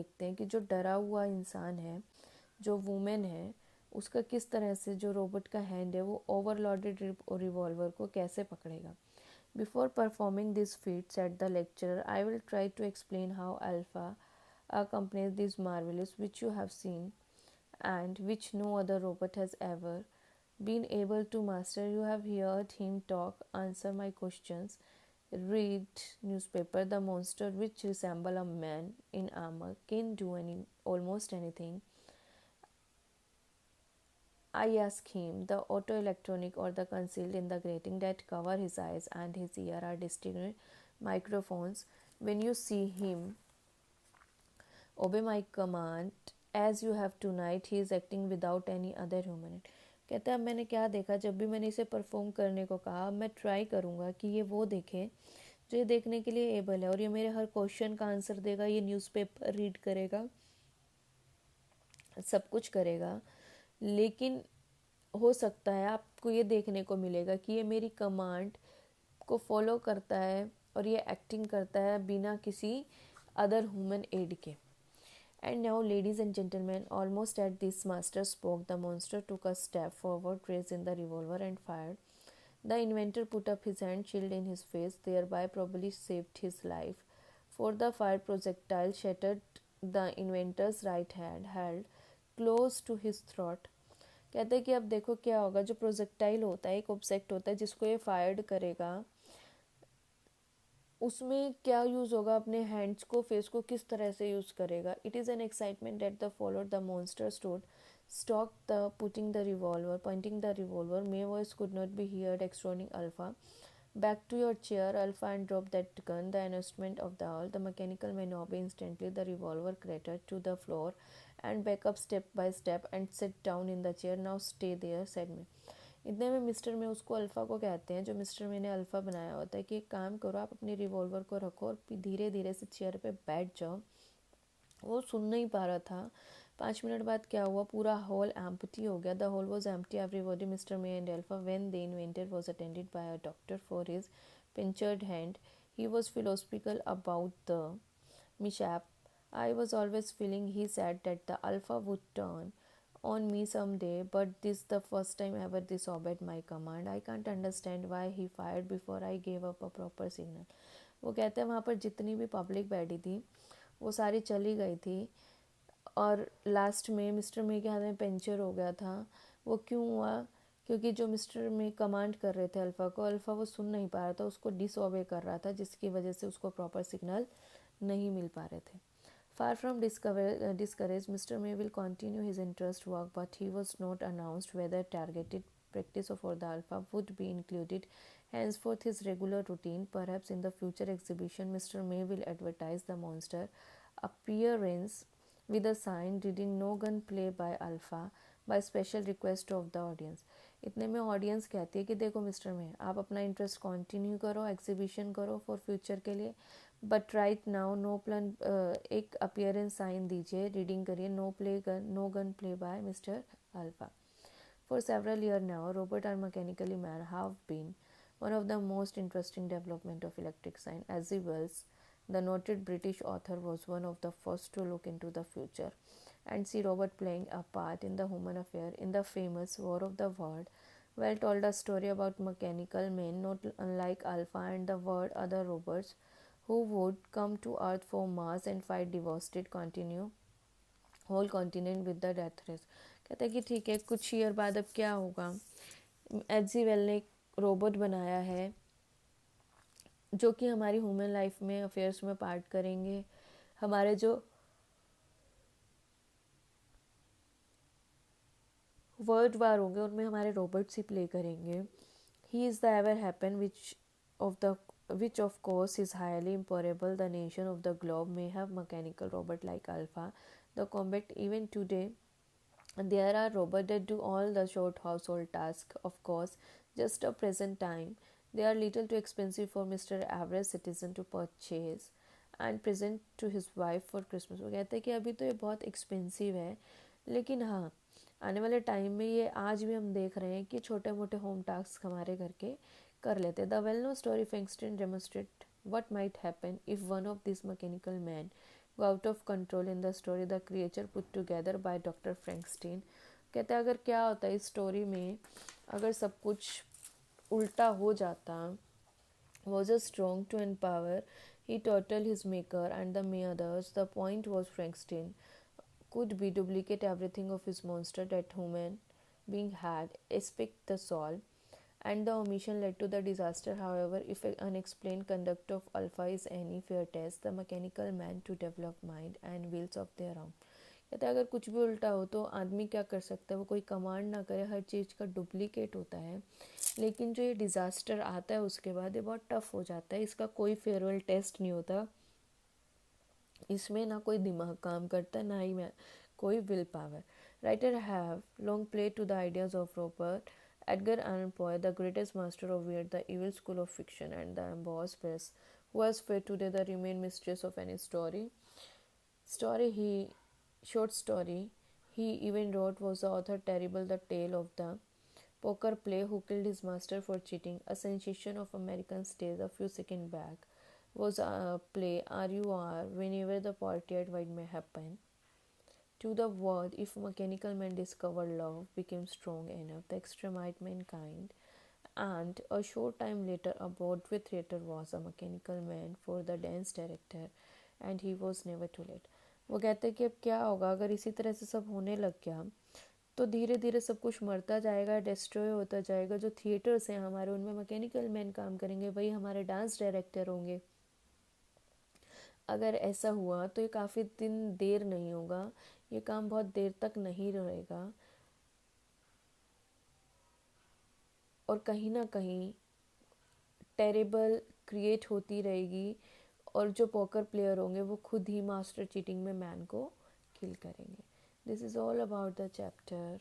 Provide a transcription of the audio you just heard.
देखते हैं कि जो डरा हुआ इंसान है, जो वुमेन है, उसका किस तरह से जो रोबोट का हैंड है वो ओवरलोडेड रिवॉल्वर को कैसे पकड़ेगा. Before performing these feats at the lecture, I will try to explain how Alpha accompanies these marvelous which you have seen and which no other robot has ever been able to master. You have heard him talk, answer my questions, read newspaper. The monster which resemble a man in armor can do almost anything I ask him. The auto-electronic or the concealed in the grating that cover his eyes and his ear are distinct microphones. When you see him obey my command as you have tonight, he is acting without any other human. कहता है अब मैंने क्या देखा, जब भी मैंने इसे परफॉर्म करने को कहा, मैं ट्राई करूँगा कि ये वो देखे जो ये देखने के लिए एबल है, और ये मेरे हर क्वेश्चन का आंसर देगा, ये न्यूज़पेपर रीड करेगा, सब कुछ करेगा. लेकिन हो सकता है आपको ये देखने को मिलेगा कि ये मेरी कमांड को फॉलो करता है और ये एक्टिंग करता है बिना किसी अदर ह्यूमन एड के. And now, ladies and gentlemen, almost at this master spoke, the monster took a step forward, raised in the revolver, and fired. The inventor put up his hand, shield in his face, thereby probably saved his life, for the fired projectile shattered the inventor's right hand, held close to his throat. कहते हैं कि अब देखो क्या होगा. जो projectile होता है, एक ऑब्जेक्ट होता है जिसको ये फायर्ड करेगा, उसमें क्या यूज़ होगा, अपने हैंड्स को, फेस को किस तरह से यूज़ करेगा. It is an excitement that the followed the monster stood stock the putting the revolver pointing the revolver. May voice could not be heard एक्सट्रोनिंग Alpha. Back to your chair, Alpha, and drop that gun. The announcement of the all. The mechanical man obeyed instantly. The revolver clattered to the floor and back up step by step and sat down in the chair. Now stay there, said me. इतने में mister में उसको alpha को कहते हैं, जो mister में ने अल्फ़ा बनाया होता है, कि एक काम करो, आप अपनी रिवॉल्वर को रखो और धीरे धीरे से चेयर पे बैठ जाओ. वो सुन नहीं पा रहा था. 5 मिनट बाद क्या हुआ, पूरा हॉल एम्प्टी हो गया. The hall was empty, everybody, mister May and Alpha. When the inventor was attended by a doctor for his pinched hand, he was philosophical about the mishap. I was always feeling, he said, that the Alpha would turn on me someday, but this the first time ever disobeyed my command. I can't understand why he fired before I gave up a proper signal. वो कहते हैं वहाँ पर जितनी भी public बैठी थी वो सारी चली गई थी, और लास्ट में मिस्टर मे के हाथ में पंचर हो गया था. वो क्यों हुआ? क्योंकि जो मिस्टर मे कमांड कर रहे थे अल्फ़ा को, अल्फ़ा वो सुन नहीं पा रहा था, उसको डिसओबे कर रहा था, जिसकी वजह से उसको प्रॉपर सिग्नल नहीं मिल पा रहे थे. Far from discouraged, Mr. May will continue his interest work, but he was not announced whether targeted practice for the Alpha would be included henceforth his regular routine. Perhaps in the future exhibition, Mr. May will advertise the monster appearance with a sign reading "No gunplay by Alpha" by special request of the audience. इतने में audience कहती है कि देखो mister May, आप अपना interest continue करो, exhibition करो फॉर फ्यूचर के लिए, but right now no plan. एक अपीयरेंस साइन दीजिए, रीडिंग करिए, no gun play by mister Alpha. For several years now, robot and mechanically man have been one of the most interesting development of electric science. As Wells, the noted British author, was one of the first to look into the future and see robot playing a part in the human affair. In the famous War of the World, Well told a story about mechanical men, not unlike Alpha and the world other robots, who would come to Earth for Mars and fight devastate continue whole continent with the death race. कहता है कि ठीक है, कुछ year बाद अब क्या होगा. एच.जी. वेल ने एक रोबोट बनाया है जो कि हमारी ह्यूमन लाइफ में, अफेयर्स में पार्ट करेंगे. हमारे जो वर्ल्ड वार होंगे उनमें हमारे रोबोट्स ही प्ले करेंगे. He is the ever happen which of course is highly improbable. The nation of the globe may have mechanical robot like Alpha. The combat even today, there are robots that do all the short household tasks. Of course, just a present time, they are little too expensive for Mr. Average citizen to purchase and present to his wife for Christmas. वो कहते हैं कि अभी तो ये बहुत expensive है, लेकिन हाँ, आने वाले टाइम में ये आज भी हम देख रहे हैं कि छोटे मोटे होम टास्क हमारे घर के कर लेते. The well-known story of Einstein demonstrates what might happen if one of these mechanical men go out of control in the story the creature put together by Dr. Frankenstein. कहते हैं अगर क्या होता है इस स्टोरी में, अगर सब कुछ उल्टा हो जाता, was a strong to empower, he total his maker and the may others. The point was Frankenstein could be duplicate everything of his monster that human being had, except the soul, and the omission led to the disaster. However, if an unexplained conduct of alpha is any fair test, the mechanical man to develop mind and wills of their own. कहते हैं अगर कुछ भी उल्टा हो तो आदमी क्या कर सकता है, वो कोई कमांड ना करे, हर चीज़ का डुप्लीकेट होता है, लेकिन जो ये डिज़ास्टर आता है उसके बाद ये बहुत टफ हो जाता है, इसका कोई फेयरवेल टेस्ट नहीं होता, इसमें ना कोई दिमाग काम करता ना ही मैं कोई will power. Writer have long play to the ideas of Robert Edgar Allan Poe, the greatest master of weird, the evil school of fiction, and the embossed press, who has faith today the remain mistress of any short story he even wrote was the author terrible the tale of the poker play who killed his master for cheating, a sensation of American stage a few seconds back, was a play RUR whenever the party at White may happen. To the world, if mechanical man discovered love, became strong enough to exterminate mankind, and a short time later, a Broadway theatre was a mechanical man for the dance director, and he was never too late. वो कहते हैं कि अब क्या होगा अगर इसी तरह से सब होने लग गया, तो धीरे धीरे सब कुछ मरता जाएगा, डिस्ट्रॉय होता जाएगा. जो थिएटर्स हैं हमारे, उनमें मैकेनिकल मैन काम करेंगे, वही हमारे डांस डायरेक्टर होंगे. अगर ऐसा हुआ तो ये काफ़ी दिन देर नहीं होगा, ये काम बहुत देर तक नहीं रहेगा, और कहीं ना कहीं टेरेबल क्रिएट होती रहेगी, और जो पोकर प्लेयर होंगे वो खुद ही मास्टर चीटिंग में मैन को किल करेंगे. This is all about the chapter.